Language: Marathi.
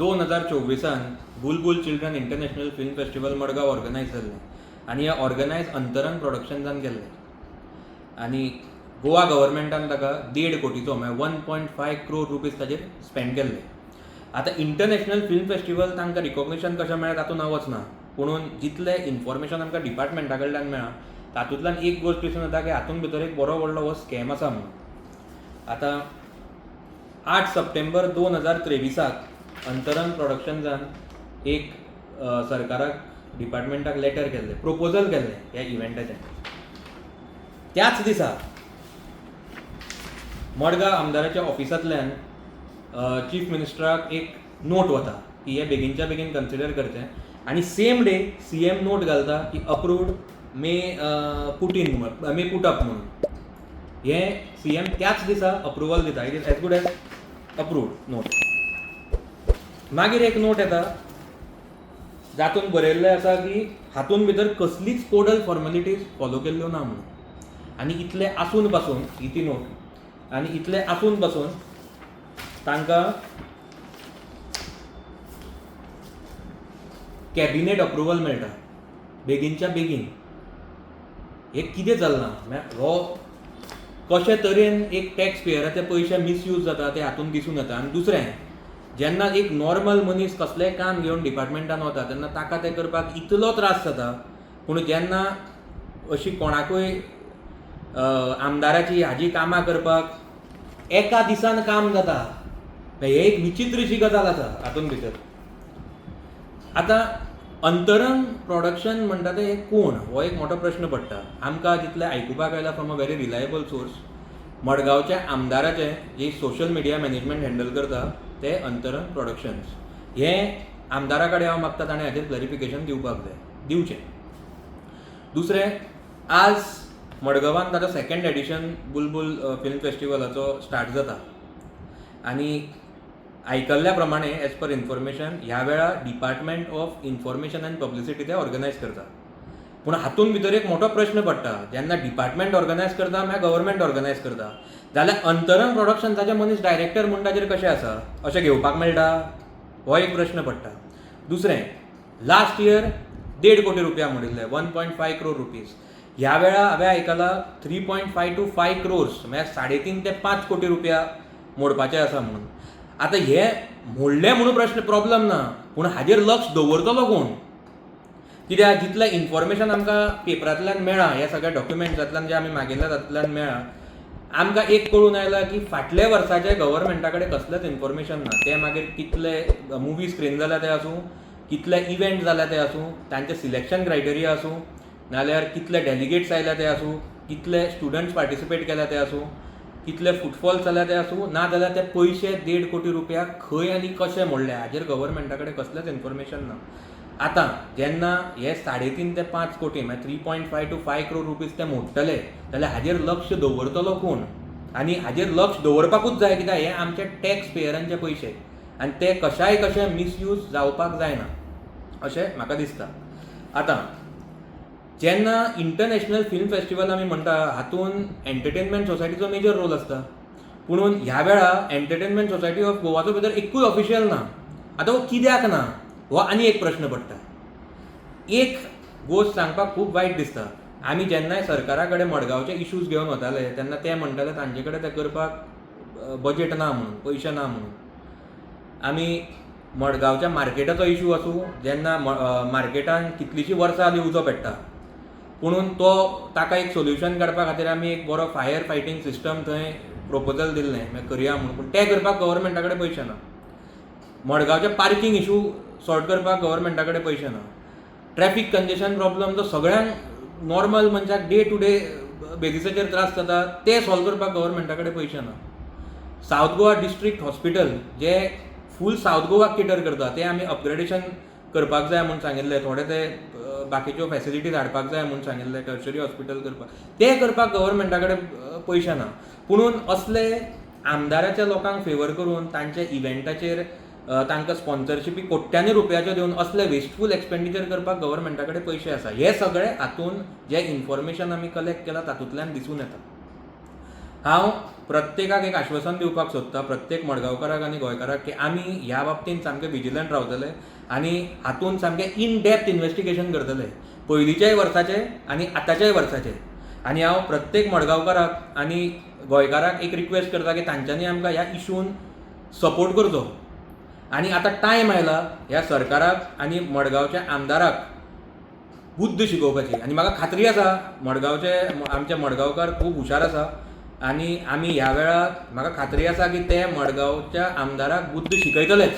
2024 Bulbul children international film festival Madgaon organise जाल्लें आनी हें ऑर्गनायज अंतरंग प्रोडक्शन्सान केल्लें आनी गोवा गव्हर्मेंटान ताका 1.5 कोटीचो म्हळ्यार 1.5 crore रुपीज ताचेर स्पेंड केल्ले. आतां इंटरनॅशनल फिल्म फेस्टिवल तांकां रिकॉग्निशन कशें मेळ्ळें तातूंत हांव वचना, पुणून जितलें इन्फॉर्मेशन आमकां डिपार्टमेंटा कडल्यान मेळ्ळा तातूंतल्यान एक गोश्ट दिसून येता की हातूंत भितर एक बरो व्हडलो हो स्कॅम आसा म्हणून. आतां 8 सप्टेंबर 2023 अंतरंग प्रोडक्शन्सान एक सरकाराक डिपार्टमेंटाक लेटर केल्लें, प्रपोजल केल्लें ह्या इव्हेंटाचें. त्याच दिसा मडगांव आमदाराच्या ऑफिसांतल्यान चीफ मिनिस्टराक एक नोट वता की हे बेगीनच्या बेगीन कन्सिडर करचें आनी सेम डे CM नोट घालता की अप्रूव्ड मे पुट अप म्हणून. हें CM त्याच दिसा अप्रुवल दिता, it is as good as approved note. मागीर एक नोट येता जातून बरयल्लें आसा की हातूंत भितर कसलीच कोडल फॉर्मेलिटीज फॉलो केल्ल्यो ना म्हणून. आनी इतलें आसून पासून ही ती नोट आनी इतलें आसून पासून तांकां कॅबिनेट अप्रुवल मेळटा बेगीनच्या बेगीन. हें कितें चलना, म्हळ्यार हो कशे तरेन एक टॅक्स पेयराचे पयशे मिसयूज जाता तें हातूंत दिसून येता. आनी दुसरें, जेन्ना एक नॉर्मल मनीस कसलेंय काम घेवन डिपार्टमेंटान वता तेन्ना ताका तें करपाक इतलो त्रास जाता, पूण जेन्ना अशी कोणाकूय आमदाराची हाजी कामां करपाक एका दिसान काम जाता, हे एक विचित्रशी गजाल आसा हातूंत भितर. आतां अंतरंग प्रोडक्शन म्हणटा तें कोण, हो एक मोठो प्रश्न पडटा. आमकां जितलें आयकुपाक आयलां from a very reliable source, मडगांवच्या आमदाराचें जे सोशल मिडिया मॅनेजमेंट हँडल करता ते अंतरंग प्रोडक्शन्स. हें आमदारा कडेन हांव मागता ताणें हाचेर क्लॅरिफिकेशन दिवचें. दुसरें, आज मडगांवान ताचो 2nd एडिशन बुलबुल फिल्म फेस्टिवलाचो स्टार्ट जाता आनी आयकल्ल्या प्रमाणे एज पर इन्फॉर्मेशन ह्या वेळा department of information end publicity ते ऑर्गनायज करता. पूण हातूंत भितर एक मोठो प्रश्न पडटा, जेन्ना डिपार्टमेंट ऑर्गनायज करता म्हळ्यार गव्हर्मेंट ऑर्गनायज करता, जाल्यार अंतरंग प्रोडक्शन्साचे मनीस डायरेक्टर म्हूण ताचेर कशें आसा, अशें घेवपाक मेळटा, हो एक प्रश्न पडटा. दुसरें, लास्ट इयर 1.5 कोटी रुपया म्हणिल्ले, 1.5 crore रुपीज. ह्या वेळा हांवें आयकलां 3.5 to 5 crores म्हळ्यार 3.5 ते 5 कोटी रुपया मोडपाचे आसा म्हणून. आतां हे मोडले म्हणून प्रॉब्लम ना, पूण हाजेर लक्ष दवरतलो कोण? कित्याक जितलें इन्फॉर्मेशन आमकां पेपरांतल्यान मेळ्ळा, ह्या सगळ्या डॉक्युमेंट्सांतल्यान जे आमी मागिल्ल्या तातूंतल्यान मेळ्ळा, आमकां एक कळून आयलां की फाटल्या वर्साचे गव्हर्मेंटा कडेन कसलेंच इन्फॉर्मेशन ना. ते मागीर कितले मुवी स्क्रीन जाल्या ते आसूं, कितले इव्हेंट जाल्या ते आसूं, तांचे सिलेक्शन क्रायटेरिया आसूं, नाजाल्यार कितले डेलिगेट्स आयल्या ते आसूं, कितले स्टुडंट्स पार्टिसिपेट केल्या ते आसूं, कितले फुटफॉल्स जाल्या ते आसूं, ना जाल्यार ते पयशे 1.5 कोटी रुपया खंय आनी कशे मोडले हाजेर गव्हर्मेंटा कडेन कसलेंच इन्फॉर्मेशन ना. आतां जेन्ना हे 3.5 ते 5 कोटी म्हळ्यार 3.5 to 5 crore रुपीज ते मोडटले, जाल्यार हाजेर लक्ष दवरतलो कोण? आनी हाजेर लक्ष दवरपाकूच जाय, कित्याक हे आमचे टॅक्स पेयरांचे पयशे आनी ते कशे मिसयूज जावपाक जायना अशें म्हाका दिसता. आतां जेन्ना इंटरनॅशनल फिल्म फेस्टिवल आमी म्हणटा हातूंत एंटरटेनमेंट सोसायटीचो मेजर रोल आसता, पुणून ह्या वेळा एंटरटेनमेंट सोसायटी ऑफ गोवाचो भितर एकूय ऑफिशियल ना. आतां हो कित्याक ना, हो आनी एक प्रश्न पडटा. एक गोश्ट सांगपाक खूब वायट दिसता, आमी जेन्नाय सरकारा कडेन मडगांवचे इश्यूज घेवन वताले तेन्ना ते म्हणटाले तांचे कडेन ते करपाक बजेट ना म्हणून, पयशे ना म्हणून. आमी मडगांवच्या मार्केटाचो इश्यू आसूं, जेन्ना मार्केटान कितलींशीं वर्सां लिवचो पडटा, पुणून ताका एक सोल्युशन काडपा खातीर आमी एक बरो फायर फायटींग सिस्टम थंय प्रपोजल दिल्लें करया म्हणून, पूण तें करपाक गव्हर्मेंटा कडेन पयशे ना. मडगांवचे पार्किंग इश्यू सॉर्ट करपाक गव्हर्मेंटा कडेन पयशे ना. ट्रॅफिक कंजेशन प्रॉब्लम जो सगळ्यांक नॉर्मल मनशाक डे टू डे बेजिसाचेर त्रास जाता ते सॉल्व करपाक गव्हर्मेंटा कडेन पयशे ना. सावथ गोवा डिस्ट्रिक्ट हॉस्पिटल जे फूल सावथ गोवाक केटर करता तें आमी अपग्रेडेशन करपाक जाय म्हणून सांगिल्लें, थोडे ते बाकीच्यो फॅसिलिटीज हाडपाक जाय म्हणून सांगिल्लें, टर्शरी हॉस्पिटल करपाक, ते करपाक गव्हर्मेंटा कडेन पयशे ना. पुणून असले आमदाराच्या लोकांक फेवर करून तांच्या इव्हेंटाचेर तांकां स्पॉन्सरशिपी कोट्यांनी रुपयाच्यो दिवन असले वेस्टफूल एक्सपेंडिचर करपाक गव्हर्मेंटा कडेन पयशे आसा. हे सगळें हातूंत जे इन्फॉर्मेशन आमी कलेक्ट केलां तातूंतल्यान दिसून येता. हांव प्रत्येकाक एक आश्वासन दिवपाक सोदता प्रत्येक मडगांवकाराक आनी गोंयकाराक की आमी ह्या बाबतींत सामके विजिलंट रावतले आनी हातूंत सामकें इन डेप्थ इन्वेस्टिगेशन करतले पयलींच्याय वर्साचे आनी आतांच्याय वर्साचे. आनी हांव प्रत्येक मडगांवकाराक आनी गोंयकाराक एक रिक्वेस्ट करता की तांच्यांनी आमकां ह्या इशून सपोर्ट करचो. आनी आतां टायम आयला ह्या सरकाराक आनी मडगांवच्या आमदाराक बुद्द शिकोवपाची. आनी म्हाका खात्री आसा आमचे मडगांवकार खूब हुशार आसा आनी आमी ह्या वेळार म्हाका खात्री आसा की ते मडगांवच्या आमदाराक बुद्द शिकयतलेच.